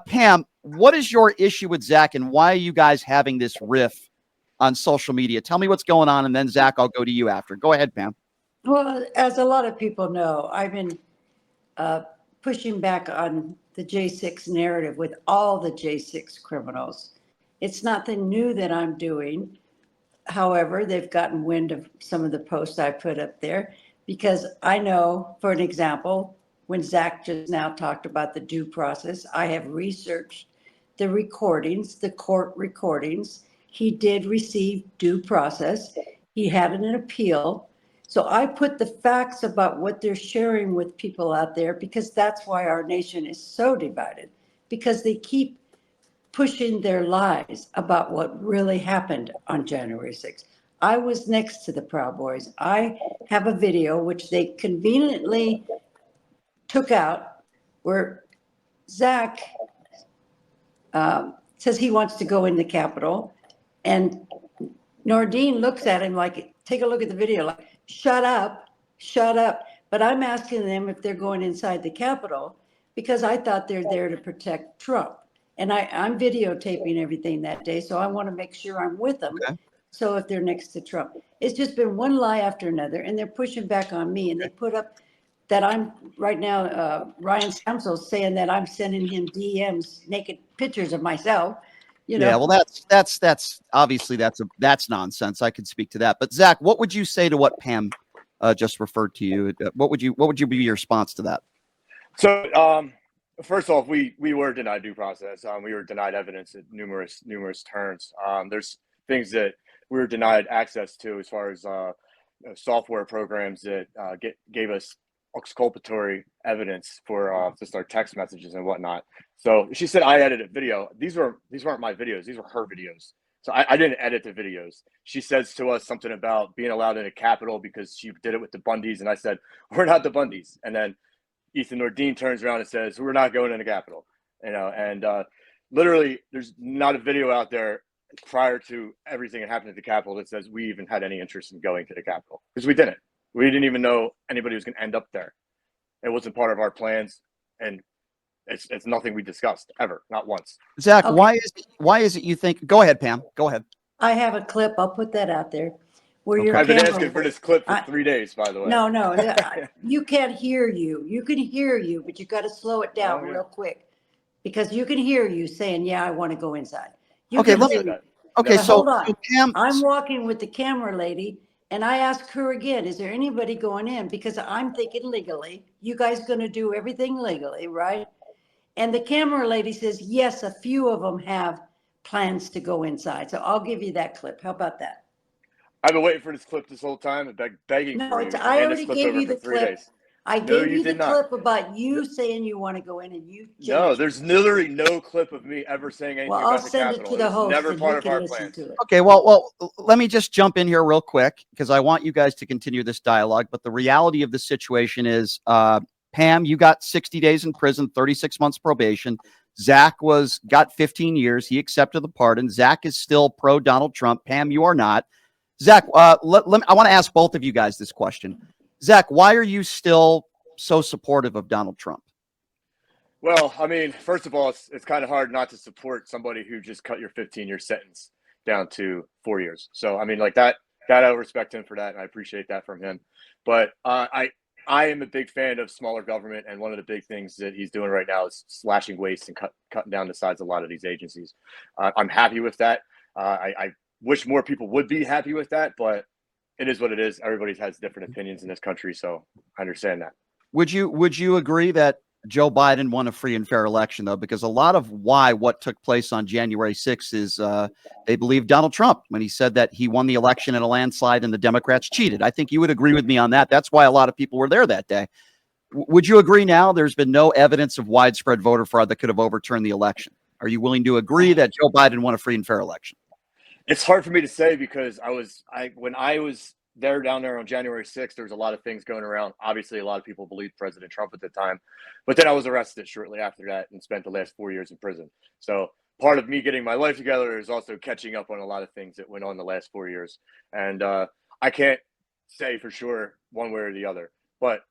Pam, what is your issue with Zach, and why are you guys having this riff on social media? Tell me what's going on, and then Zach, I'll go to you after. Go ahead, Pam. Well, as a lot of people know, I've been uh, pushing back on the J6 narrative with all the J6 criminals. It's nothing new that I'm doing. However, they've gotten wind of some of the posts I put up there because I know, for an example, when Zach just now talked about the due process, I have researched the recordings, the court recordings. He did receive due process. He had an appeal. So I put the facts about what they're sharing with people out there because that's why our nation is so divided, because they keep pushing their lies about what really happened on January 6th. I was next to the Proud Boys. I have a video which they conveniently took out where Zach says he wants to go in the Capitol, and Nordine looks at him like, take a look at the video, like, shut up, shut up. But I'm asking them if they're going inside the Capitol because I thought they're there to protect Trump. And I'm videotaping everything that day, so I want to make sure I'm with them. Okay. So if they're next to Trump, it's just been one lie after another, and they're pushing back on me. And they put up that I'm right now, Ryan Samsel's saying that I'm sending him DMs, naked pictures of myself. You Yeah, know, well, that's obviously that's nonsense. I could speak to that, but Zach, what would you say to what Pam just referred to you? What would be your response to that? So, first off, we were denied due process. We were denied evidence at numerous turns. There's things that we were denied access to as far as software programs that gave us exculpatory evidence for just our text messages and whatnot. So she said I edited video. These weren't my videos. These were her videos. So I didn't edit the videos. She says to us something about being allowed in a Capitol because she did it with the Bundys, and I said we're not the Bundys. And then Ethan Nordine turns around and says, "We're not going in the Capitol," and literally, there's not a video out there prior to everything that happened at the Capitol that says we even had any interest in going to the Capitol because we didn't. We didn't even know anybody was going to end up there. It wasn't part of our plans, and it's nothing we discussed ever, not once. Zach, Okay. why is it you think? Go ahead, Pam. Go ahead. I have a clip. I'll put that out there where your Okay. I've been camera. asking for this clip for 3 days, by the way. No, you can't hear you. You can hear you, but you got to slow it down Okay. real quick because you can hear you saying, "Yeah, I want to go inside." You Okay, can let hear me. me. Okay, But so, hold on. so Pam, I'm walking with the camera lady, and I ask her again, "Is there anybody going in?" Because I'm thinking legally. You guys going to do everything legally, right? And the camera lady says, "Yes, a few of them have plans to go inside." So I'll give you that clip. How about that? I've been waiting for this clip this whole time and begging No, for it's, you to I hand this already clip gave over you for the 3 clip. days. I No, gave you you the did not. clip about No, you saying you want to go in and you no, changed. there's literally no clip of me ever saying Well, anything I'll about the send it Capitol. to It the was host never and he part of can our listen plans. to it. okay, well, let me just jump in here real quick because I want you guys to continue this dialogue. But the reality of the situation is, Pam, you got 60 days in prison, 36 months probation. Zach got 15 years. He accepted the pardon. Zach is still pro Donald Trump. Pam, you are not. Zach, I want to ask both of you guys this question. Zach, why are you still so supportive of Donald Trump? Well, I mean, first of all, it's kind of hard not to support somebody who just cut your 15-year sentence down to 4 years. So, I mean, like that I respect him for that, and I appreciate that from him. But I am a big fan of smaller government, and one of the big things that he's doing right now is slashing waste and cutting down the size of a lot of these agencies. I'm happy with that. I wish more people would be happy with that, but it is what it is. Everybody has different opinions in this country, so I understand that. Would you agree that Joe Biden won a free and fair election, though? Because a lot of what took place on January 6th is they believe Donald Trump when he said that he won the election in a landslide and the Democrats cheated. I think you would agree with me on that. That's why a lot of people were there that day. Would you agree now there's been no evidence of widespread voter fraud that could have overturned the election? Are you willing to agree that Joe Biden won a free and fair election? It's hard for me to say because when I was down there on January 6th, there was a lot of things going around. Obviously, a lot of people believed President Trump at the time, but then I was arrested shortly after that and spent the last 4 years in prison. So part of me getting my life together is also catching up on a lot of things that went on the last 4 years. And I can't say for sure one way or the other, but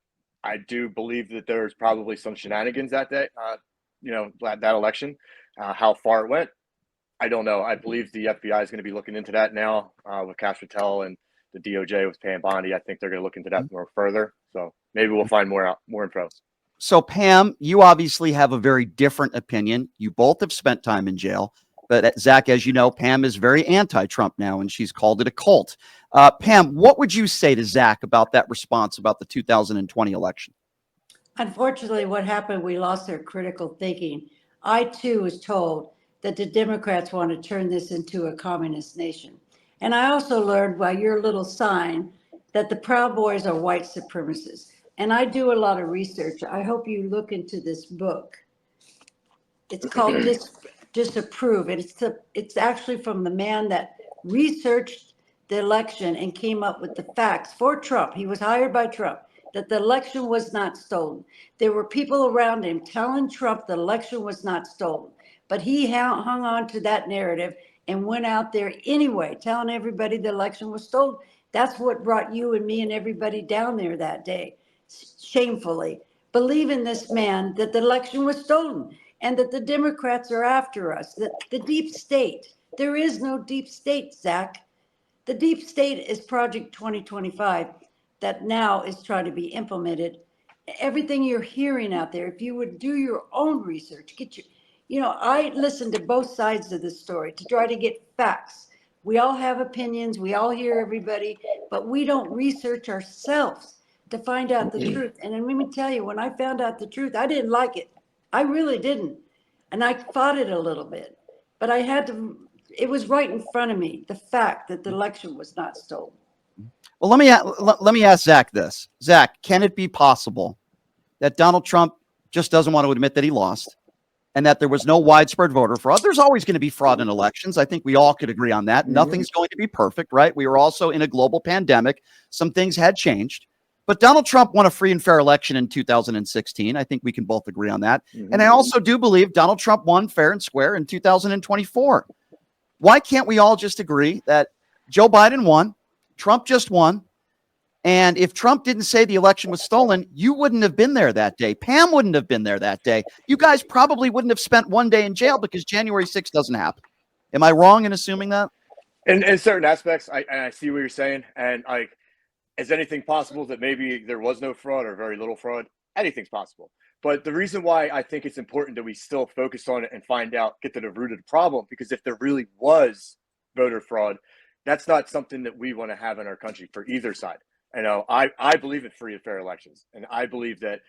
I do believe that there's probably some shenanigans that day that election. How far it went, I don't know. I believe the FBI is going to be looking into that now with Cash Patel, and the DOJ with Pam Bondi. I think they're going to look into that more further. So maybe we'll find more info. So Pam, you obviously have a very different opinion. You both have spent time in jail. But Zach, as you know, Pam is very anti-Trump now, and she's called it a cult. Pam, what would you say to Zach about that response about the 2020 election? Unfortunately, what happened, we lost our critical thinking. I, too, was told that the Democrats want to turn this into a communist nation. And I also learned by your little sign that the Proud Boys are white supremacists. And I do a lot of research. I hope you look into this book. It's called Disapprove. And it's actually from the man that researched the election and came up with the facts for Trump. He was hired by Trump, that the election was not stolen. There were people around him telling Trump the election was not stolen, but he hung on to that narrative and went out there anyway, telling everybody the election was stolen. That's what brought you and me and everybody down there that day, shamefully. Believe in this man that the election was stolen and that the Democrats are after us, that the deep state, there is no deep state, Zach. The deep state is Project 2025 that now is trying to be implemented. Everything you're hearing out there, if you would do your own research, I listen to both sides of the story to try to get facts. We all have opinions, we all hear everybody, but we don't research ourselves to find out the truth. And then let me tell you, when I found out the truth, I didn't like it. I really didn't. And I fought it a little bit, but I had to, it was right in front of me, the fact that the election was not stolen. Well, let me ask Zach this. Zach, can it be possible that Donald Trump just doesn't want to admit that he lost and that there was no widespread voter fraud? There's always going to be fraud in elections. I think we all could agree on that. Mm-hmm. Nothing's going to be perfect, right? We were also in a global pandemic. Some things had changed. But Donald Trump won a free and fair election in 2016. I think we can both agree on that. Mm-hmm. And I also do believe Donald Trump won fair and square in 2024. Why can't we all just agree that Joe Biden won, Trump just won, and if Trump didn't say the election was stolen, you wouldn't have been there that day. Pam wouldn't have been there that day. You guys probably wouldn't have spent one day in jail because January 6th doesn't happen. Am I wrong in assuming that? In certain aspects, I see what you're saying. And is anything possible that maybe there was no fraud or very little fraud? Anything's possible. But the reason why I think it's important that we still focus on it and get to the root of the problem, because if there really was voter fraud, that's not something that we want to have in our country for either side. I believe in free and fair elections, and I believe that,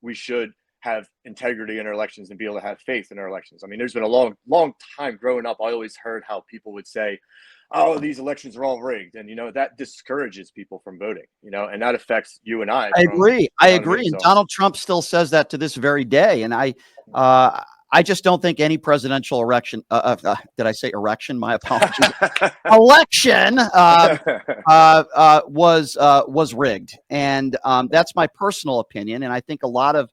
we should have integrity in our elections and be able to have faith in our elections. I mean, there's been a long time growing up, I always heard how people would say, oh, these elections are all rigged. And, that discourages people from voting, and that affects you and I. I agree. And Donald Trump still says that to this very day. And I just don't think any presidential election, did I say erection? My apologies. Election was rigged. And that's my personal opinion. And I think a lot of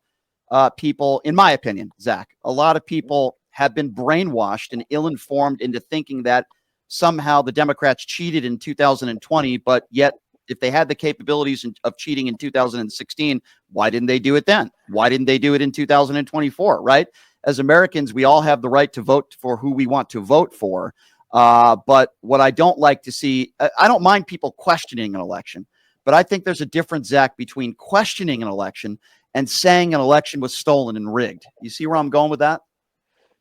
people, in my opinion, Zach, a lot of people have been brainwashed and ill-informed into thinking that somehow the Democrats cheated in 2020, but yet if they had the capabilities of cheating in 2016, why didn't they do it then? Why didn't they do it in 2024, right? As Americans, we all have the right to vote for who we want to vote for. But what I don't like to see, I don't mind people questioning an election, but I think there's a difference, Zach, between questioning an election and saying an election was stolen and rigged. You see where I'm going with that?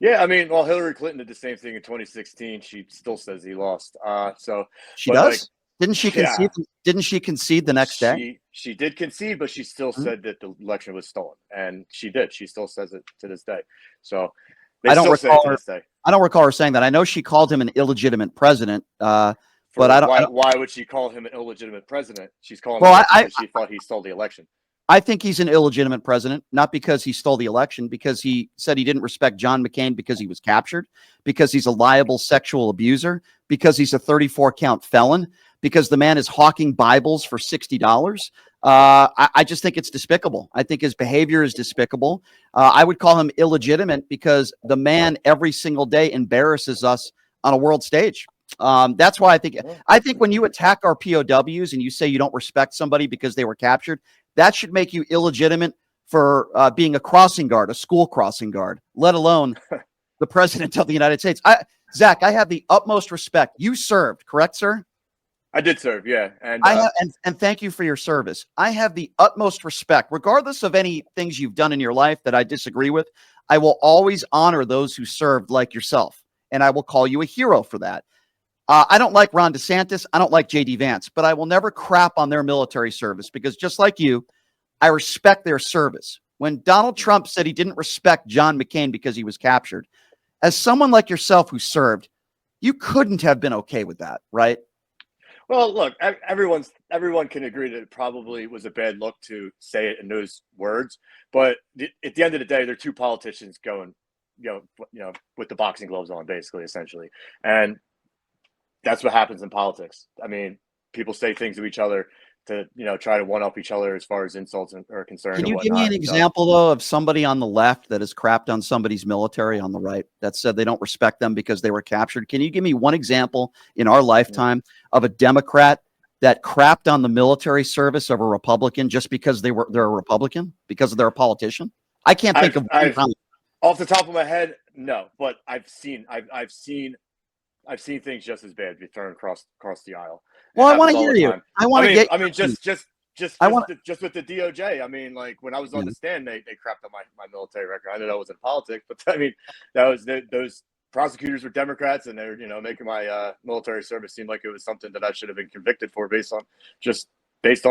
Yeah, I mean, well, Hillary Clinton did the same thing in 2016. She still says he lost. So she does. Didn't she concede? Yeah. Didn't she concede the next day? She did concede, but she still said that the election was stolen, and she did. She still says it to this day. So I don't recall her saying that. I know she called him an illegitimate president. But why would she call him an illegitimate president? She's calling him because she thought he stole the election. I think he's an illegitimate president, not because he stole the election, because he said he didn't respect John McCain because he was captured, because he's a liable sexual abuser, because he's a 34-count felon, because the man is hawking Bibles for $60. I just think it's despicable. I think his behavior is despicable. I would call him illegitimate because the man every single day embarrasses us on a world stage. That's why I think when you attack our POWs and you say you don't respect somebody because they were captured, that should make you illegitimate for being a crossing guard, a school crossing guard, let alone the president of the United States. Zach, I have the utmost respect. You served, correct, sir? I did serve, yeah, and and thank you for your service. I have the utmost respect, regardless of any things you've done in your life that I disagree with. I will always honor those who served like yourself, and I will call you a hero for that. I don't like Ron DeSantis. I don't like J.D. Vance, but I will never crap on their military service because just like you, I respect their service. When Donald Trump said he didn't respect John McCain because he was captured, as someone like yourself who served, you couldn't have been okay with that, right? Well, look, everyone can agree that it probably was a bad look to say it in those words. But at the end of the day, they're two politicians going, with the boxing gloves on, basically, essentially, and that's what happens in politics. I mean, people say things to each other to try to one up each other as far as insults are concerned. Can you give me an example though of somebody on the left that has crapped on somebody's military on the right that said they don't respect them because they were captured? Can you give me one example in our lifetime of a Democrat that crapped on the military service of a Republican just because they're a Republican, because they're a politician? I can't think of off the top of my head, no, but I've seen things just as bad be thrown across the aisle. Well, I want to hear you. I mean, just with the DOJ. I mean, like when I was on the stand, they crapped on my military record. I know that wasn't politics, but I mean, those prosecutors were Democrats, and they're making my military service seem like it was something that I should have been convicted for based on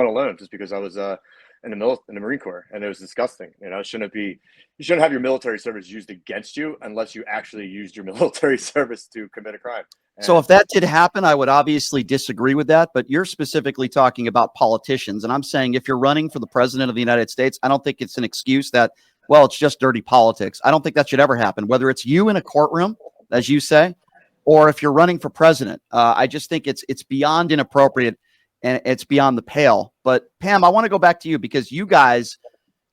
alone, just because I was in the Marine Corps, and it was disgusting. You shouldn't have your military service used against you unless you actually used your military service to commit a crime. So if that did happen, I would obviously disagree with that, but you're specifically talking about politicians. And I'm saying if you're running for the president of the United States, I don't think it's an excuse that, well, it's just dirty politics. I don't think that should ever happen, whether it's you in a courtroom, as you say, or if you're running for president. I just think it's beyond inappropriate and it's beyond the pale. But Pam, I want to go back to you because you guys,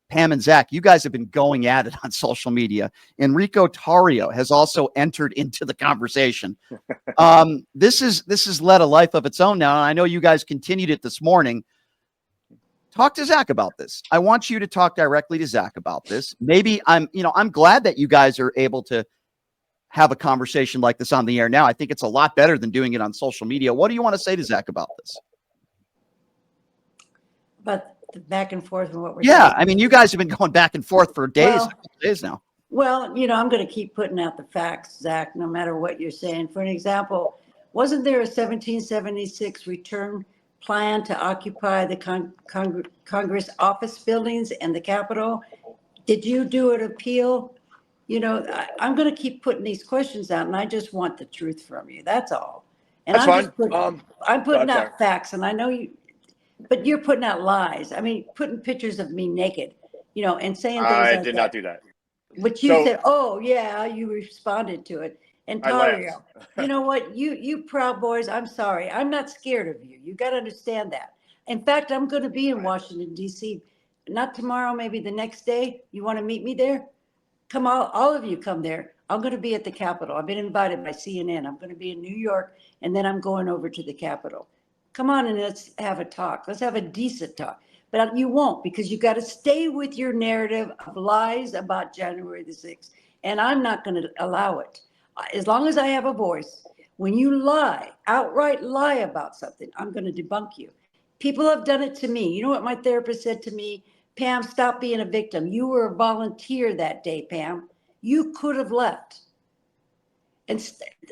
Pam and Zach, you guys have been going at it on social media. Enrico Tarrio has also entered into the conversation. This has led a life of its own now. And I know you guys continued it this morning. Talk to Zach about this. I want you to talk directly to Zach about this. Maybe I'm glad that you guys are able to have a conversation like this on the air now. I think it's a lot better than doing it on social media. What do you want to say to Zach about this? But the back and forth and what we're saying. I mean, you guys have been going back and forth for days now. Well, I'm going to keep putting out the facts, Zach, no matter what you're saying. For an example, wasn't there a 1776 return plan to occupy the Congress office buildings and the Capitol? Did you do an appeal? I'm going to keep putting these questions out, and I just want the truth from you. That's all. And I'm putting out facts, and I know you. But you're putting out lies. I mean, putting pictures of me naked, and saying things I like did not do that. But you said, oh, yeah, you responded to it. And Tario, you know what? You Proud Boys, I'm sorry. I'm not scared of you. You got to understand that. In fact, I'm going to be in Washington, D.C. Not tomorrow, maybe the next day. You want to meet me there? Come on, all of you come there. I'm going to be at the Capitol. I've been invited by CNN. I'm going to be in New York, and then I'm going over to the Capitol. Come on and let's have a talk. Let's have a decent talk. But you won't, because you got to stay with your narrative of lies about January the 6th. And I'm not going to allow it. As long as I have a voice, when you lie, outright lie about something, I'm going to debunk you. People have done it to me. You know what my therapist said to me? Pam, stop being a victim. You were a volunteer that day, Pam. You could have left. And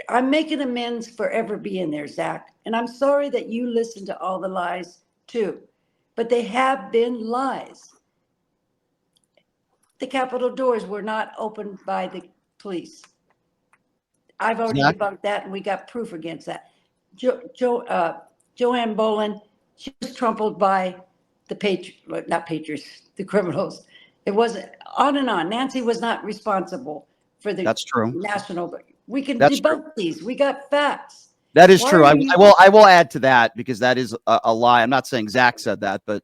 I'm making amends for ever being there, Zach. And I'm sorry that you listened to all the lies too. But they have been lies. The Capitol doors were not opened by the police. I've already debunked that, and we got proof against that. Joanne Boland, she was trampled by the the criminals. It wasn't on and on. Nancy was not responsible for the national. We can debunk these. We got facts. That is true. I will add to that because that is a lie. I'm not saying Zach said that, but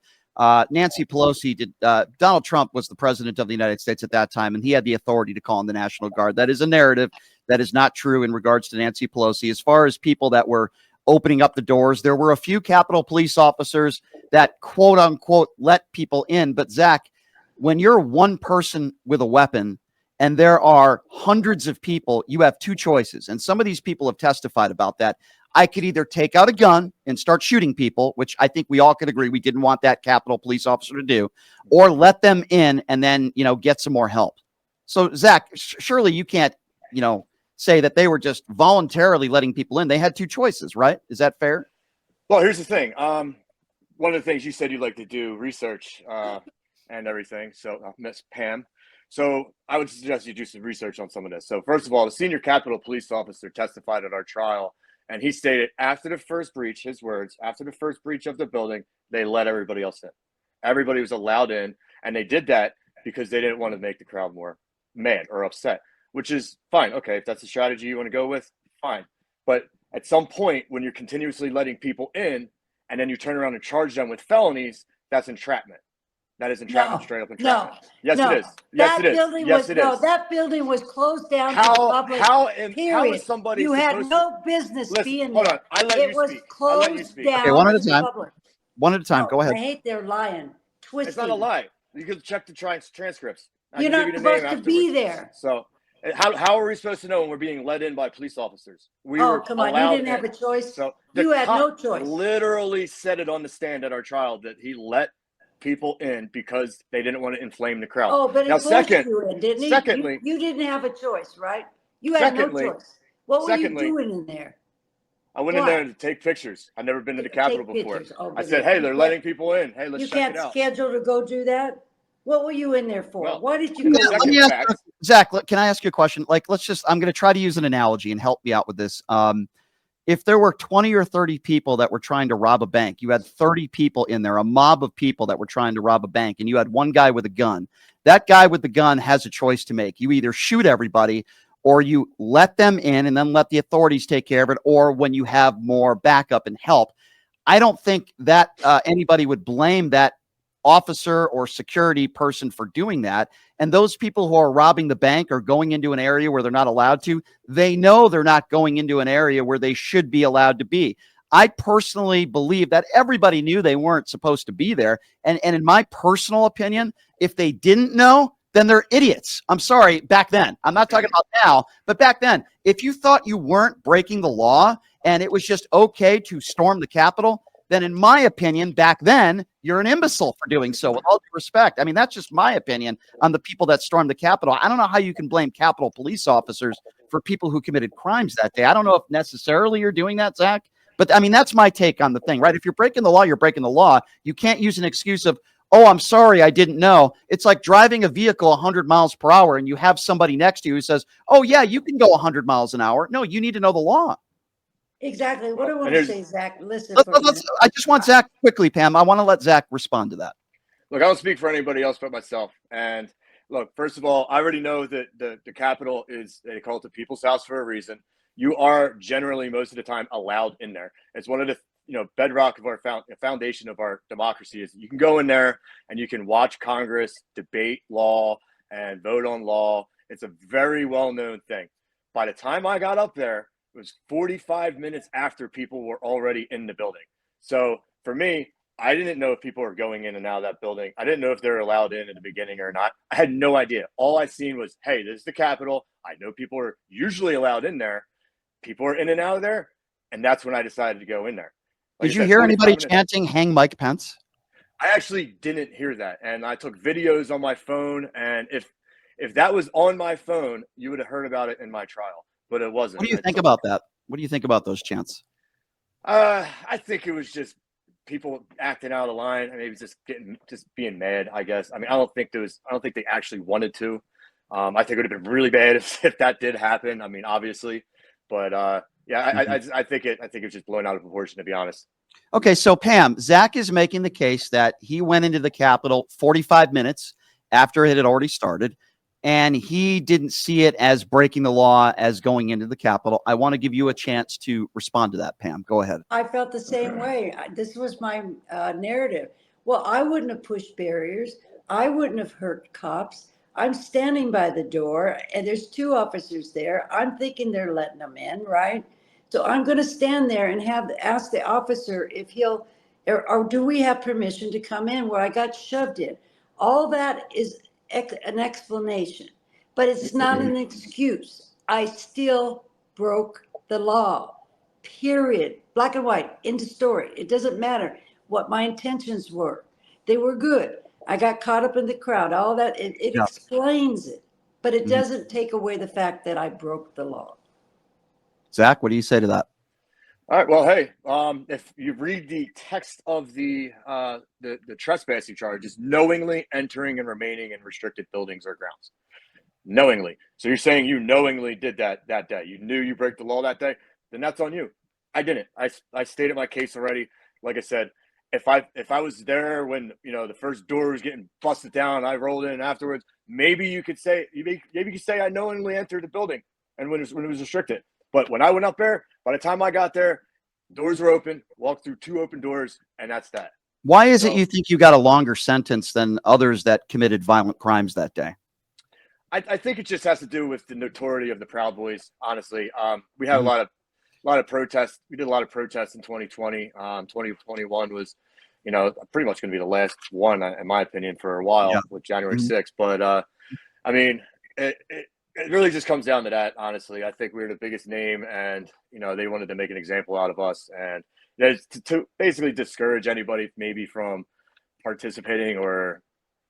Nancy Pelosi did. Donald Trump was the president of the United States at that time, and he had the authority to call in the National Guard. That is a narrative that is not true in regards to Nancy Pelosi. As far as people that were opening up the doors, there were a few Capitol police officers that quote unquote let people in. But Zach, When you're one person with a weapon and there are hundreds of people, you have two choices. And some of these people have testified about that. I could either take out a gun and start shooting people, which I think we all could agree we didn't want that Capitol police officer to do, or let them in and then, get some more help. So, Zach, surely you can't, say that they were just voluntarily letting people in. They had two choices, right? Is that fair? Well, here's the thing. One of the things you said you like to do research and everything. So, Miss Pam. So I would suggest you do some research on some of this. So first of all, the senior Capitol police officer testified at our trial, and he stated after the first breach, his words, after the first breach of the building, they let everybody else in. Everybody was allowed in, and they did that because they didn't want to make the crowd more mad or upset, which is fine. Okay, if that's the strategy you want to go with, fine. But at some point, when you're continuously letting people in, and then you turn around and charge them with felonies, that's entrapment. That is entrapment, straight up entrapment. Yes, it is. Yes, it is. Yes, it is. That building was closed down to the public. How Period. is somebody You had supposed no business Listen, being hold there. on. I let It you was speak. I let you closed speak. down Okay, one at to a the time. public. One at a time. No, Go ahead. I hate their lying, twisting. It's not a lie. You can check the transcripts. I You're can not give you the name supposed to afterwards. be there. So how are we supposed to know when we're being let in by police officers? We Oh, were come on. You allowed didn't have in. a choice. So You the had cop no choice. literally said it on the stand at our trial that he let people in because they didn't want to inflame the crowd. Oh, but he Now, pushed you in, didn't he? secondly, You didn't have a choice, right? You had no choice. What were you doing in there? I went in there to take pictures. I've never been to the Capitol before. I said, hey, they're letting people in. Hey, let's check it out. You can't schedule to go do that? What were you in there for? Well, Why did you go in there? Zach, can I ask you a question? I'm going to try to use an analogy and help me out with this. If there were 20 or 30 people that were trying to rob a bank, you had 30 people in there, a mob of people that were trying to rob a bank, and you had one guy with a gun. That guy with the gun has a choice to make. You either shoot everybody or you let them in and then let the authorities take care of it, or when you have more backup and help. I don't think that anybody would blame that officer or security person for doing that. And those people who are robbing the bank are going into an area where they're not allowed to. They know they're not going into an area where they should be allowed to be. I personally believe that everybody knew they weren't supposed to be there. And in my personal opinion, if they didn't know, then they're idiots. I'm sorry, back then. I'm not talking about now, but back then, if you thought you weren't breaking the law and it was just okay to storm the Capitol, then in my opinion, back then, you're an imbecile for doing so, with all due respect. I mean, that's just my opinion on the people that stormed the Capitol. I don't know how you can blame Capitol police officers for people who committed crimes that day. I don't know if necessarily you're doing that, Zach, but I mean, that's my take on the thing, right? If you're breaking the law, you're breaking the law. You can't use an excuse of, oh, I'm sorry, I didn't know. It's like driving a vehicle 100 miles per hour and you have somebody next to you who says, oh, yeah, you can go 100 miles an hour. No, you need to know the law. Exactly. What do I want to say, Zach? Listen, I just want Zach quickly, Pam. I want to let Zach respond to that. Look, I don't speak for anybody else but myself. And look, first of all, I already know that the Capitol is, they call it the people's house for a reason. You are generally most of the time allowed in there. It's one of the bedrock of our foundation of our democracy is you can go in there and you can watch Congress debate law and vote on law. It's a very well-known thing. By the time I got up there, it was 45 minutes after people were already in the building. So for me, I didn't know if people were going in and out of that building. I didn't know if they were allowed in the beginning or not. I had no idea. All I seen was, hey, this is the Capitol. I know people are usually allowed in there. People are in and out of there. And that's when I decided to go in there. Like Did you hear anybody chanting, hang Mike Pence? I actually didn't hear that. And I took videos on my phone. And if that was on my phone, you would have heard about it in my trial. But it wasn't. What do you think about that? What do you think about those chants? I think it was just people acting out of line and maybe just being mad, I guess. I mean, I don't think they actually wanted to. I think it would have been really bad if that did happen. I mean, obviously, but yeah, I think it was just blown out of proportion, to be honest. Okay, so Pam, Zach is making the case that he went into the Capitol 45 minutes after it had already started, and he didn't see it as breaking the law as going into the Capitol. I want to give you a chance to respond to that, Pam. Go ahead. I felt the same way. This was my narrative. Well, I wouldn't have pushed barriers. I wouldn't have hurt cops. I'm standing by the door, and there's two officers there. I'm thinking they're letting them in, right? So I'm going to stand there and ask the officer if he'll, or do we have permission to come in where I got shoved in? All that is an explanation, but it's not an excuse. I still broke the law, period. Black and white, end of story. It doesn't matter what my intentions were. They were good. I got caught up in the crowd, all that, it Yeah. explains it, but it Mhm. doesn't take away the fact that I broke the law. Zach, what do you say to that? All right. Well, hey, if you read the text of the trespassing charges, knowingly entering and remaining in restricted buildings or grounds, knowingly. So you're saying you knowingly did that day. You knew you broke the law that day. Then that's on you. I didn't. I stated my case already. Like I said, if I was there when the first door was getting busted down, I rolled in afterwards. Maybe you could say I knowingly entered the building and when it was restricted. But when I went up there, by the time I got there, doors were open. Walked through 2 open doors, and that's that. Why is it So you think you got a longer sentence than others that committed violent crimes that day? I think it just has to do with the notoriety of the Proud Boys. Honestly, we had Mhm. a lot of protests. We did a lot of protests in 2020. 2021 was, pretty much going to be the last one, in my opinion, for a Yeah. while with January Mhm. 6th. But I mean, it really just comes down to that. Honestly, I think we were the biggest name, and they wanted to make an example out of us, and to basically discourage anybody maybe from participating or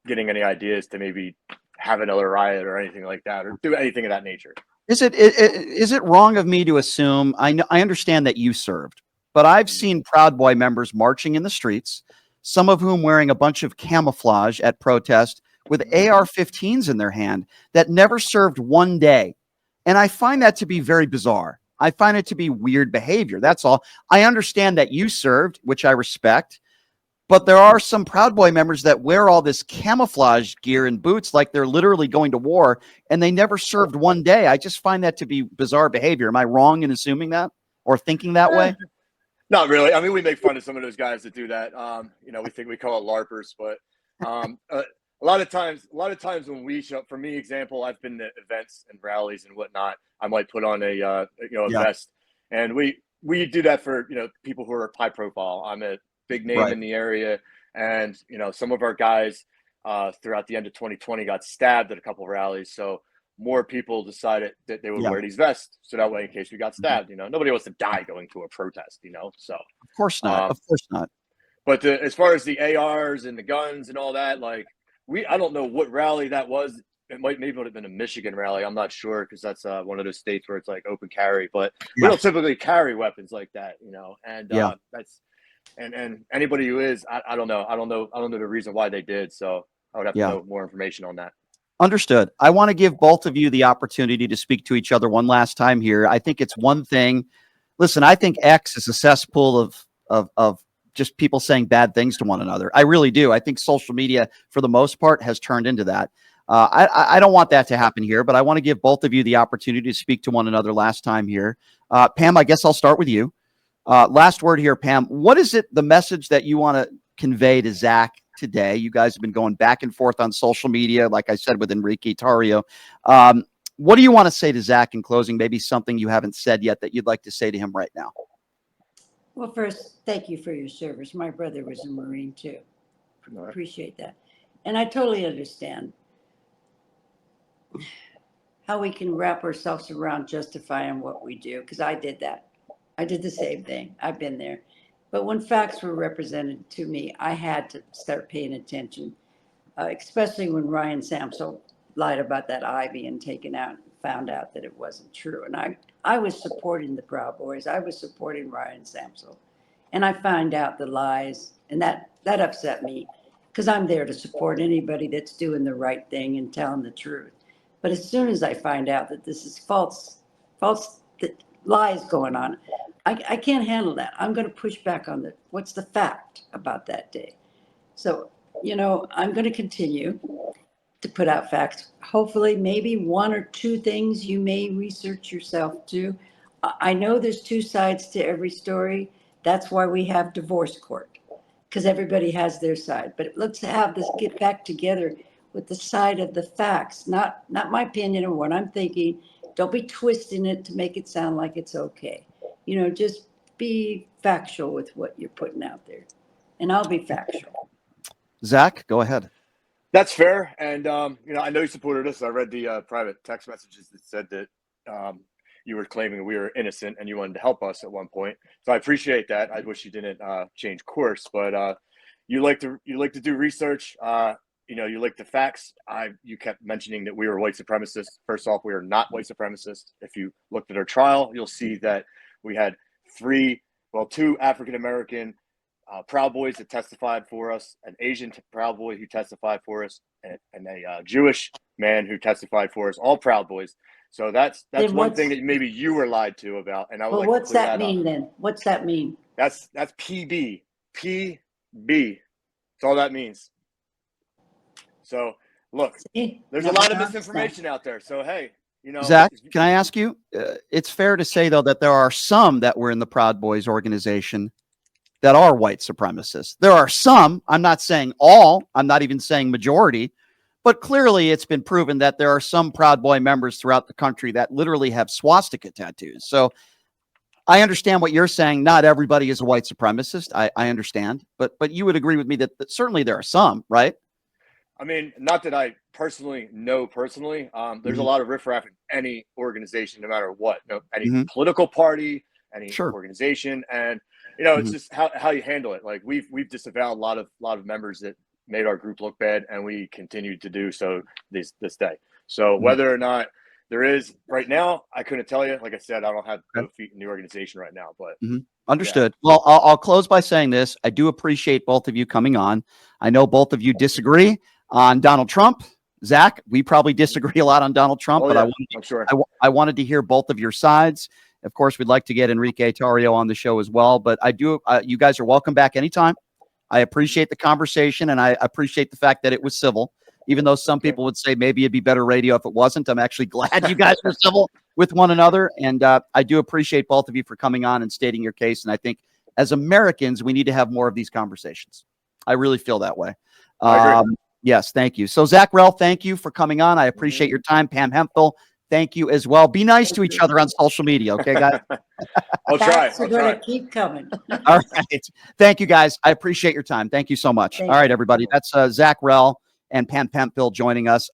getting any ideas to maybe have another riot or anything like that, or do anything of that nature. Is it wrong of me to assume I understand that you served, but I've seen Proud Boy members marching in the streets, some of whom wearing a bunch of camouflage at protest with AR-15s in their hand that never served one day. And I find that to be very bizarre. I find it to be weird behavior. That's all. I understand that you served, which I respect. But there are some Proud Boy members that wear all this camouflage gear and boots like they're literally going to war, and they never served one day. I just find that to be bizarre behavior. Am I wrong in assuming that or thinking that Eh, way? Not really. I mean, we make fun of some of those guys that do that. We call it LARPers, but a lot of times when we show up, for me, example, I've been to events and rallies and whatnot. I might put on a Yeah, vest, and we do that for people who are high profile. I'm a big name right. in the area, and some of our guys throughout the end of 2020 got stabbed at a couple of rallies, so more people decided that they would Yeah, wear these vests so that way in case we got mhm. stabbed, nobody wants to die going to a protest, so Of course not. um Of course not. but as far as the ARs and the guns and all that, like I don't know what rally that was. Maybe it would have been a Michigan rally. I'm not sure because that's one of those states where it's like open carry, but we Yeah, don't typically carry weapons like that, and yeah, that's and anybody who is, I don't know. I don't know the reason why they did, so I would have to yeah. know more information on that. Understood. I want to give both of you the opportunity to speak to each other one last time here. I think it's one thing. Listen, I think X is a cesspool of just people saying bad things to one another. I really do. I think social media, for the most part, has turned into that. I don't want that to happen here, but I want to give both of you the opportunity to speak to one another last time here. Pam, I guess I'll start with you. Last word here, Pam. What is it, the message that you want to convey to Zach today? You guys have been going back and forth on social media, like I said, with Enrique Tario. What do you want to say to Zach in closing? Maybe something you haven't said yet that you'd like to say to him right now. Well, first, thank you for your service. My brother was a Marine too. All right. Appreciate that. And I totally understand how we can wrap ourselves around justifying what we do, because I did that. I did the same thing. I've been there. But when facts were represented to me, I had to start paying attention, especially when Ryan Samsel lied about that eye being taken out and found out that it wasn't true. And I was supporting the Proud Boys. I was supporting Ryan Samsel. And I found out the lies, and that upset me because I'm there to support anybody that's doing the right thing and telling the truth. But as soon as I find out that this is false lies going on, I can't handle that. I'm going to push back on what's the fact about that day. So, I'm going to continue to put out facts. Hopefully, maybe one or two things you may research yourself too. I know there's two sides to every story. That's why we have divorce court, because everybody has their side. But let's have this get back together with the side of the facts, not my opinion or what I'm thinking. Don't be twisting it to make it sound like it's okay. Just be factual with what you're putting out there, and I'll be factual. Zach, go ahead. That's fair. And, I know you supported us. I read the private text messages that said that you were claiming we were innocent and you wanted to help us at one point. So I appreciate that. I wish you didn't change course, but you like to do research. You like the facts. You kept mentioning that we were white supremacists. First off, we are not white supremacists. If you looked at our trial, you'll see that we had two African American Proud Boys that testified for us, an Asian Proud Boy who testified for us, and a Jewish man who testified for us, all Proud Boys. So that's one thing that maybe you were lied to about. And I would what's that mean then? What's that mean? That's PB. PB. That's all that means. So look, there's a lot of misinformation out there. So, hey, Zach, can I ask you, it's fair to say though, that there are some that were in the Proud Boys organization that are white supremacists. There are some, I'm not saying all, I'm not even saying majority, but clearly it's been proven that there are some Proud Boy members throughout the country that literally have swastika tattoos. So I understand what you're saying. Not everybody is a white supremacist. I understand, but you would agree with me that certainly there are some, right? I mean, not that I know personally. There's a lot of riffraff in any organization, no matter what, any political party, any organization, and it's just how you handle it. Like we've disavowed a lot of members that made our group look bad, and we continue to do so this day. So whether or not there is right now, I couldn't tell you. Like I said, I don't have both feet in the organization right now, but understood. Yeah. Well, I'll close by saying this. I do appreciate both of you coming on. I know both of you disagree on Donald Trump. Zach, we probably disagree a lot on Donald Trump, but I wanted to hear both of your sides. Of course, we'd like to get Enrique Tarrio on the show as well, but you guys are welcome back anytime. I appreciate the conversation, and I appreciate the fact that it was civil, even though some people would say maybe it'd be better radio if it wasn't. I'm actually glad you guys were civil with one another, and I do appreciate both of you for coming on and stating your case, and I think as Americans, we need to have more of these conversations. I really feel that way. Yes, thank you. So, Zach Rell, thank you for coming on. I appreciate your time. Pam Hemphill, thank you as well. Be nice to each other on social media, okay, guys? I'll try. We're going to keep coming. All right. Thank you, guys. I appreciate your time. Thank you so much. All right, everybody. That's Zach Rell and Pam Hemphill joining us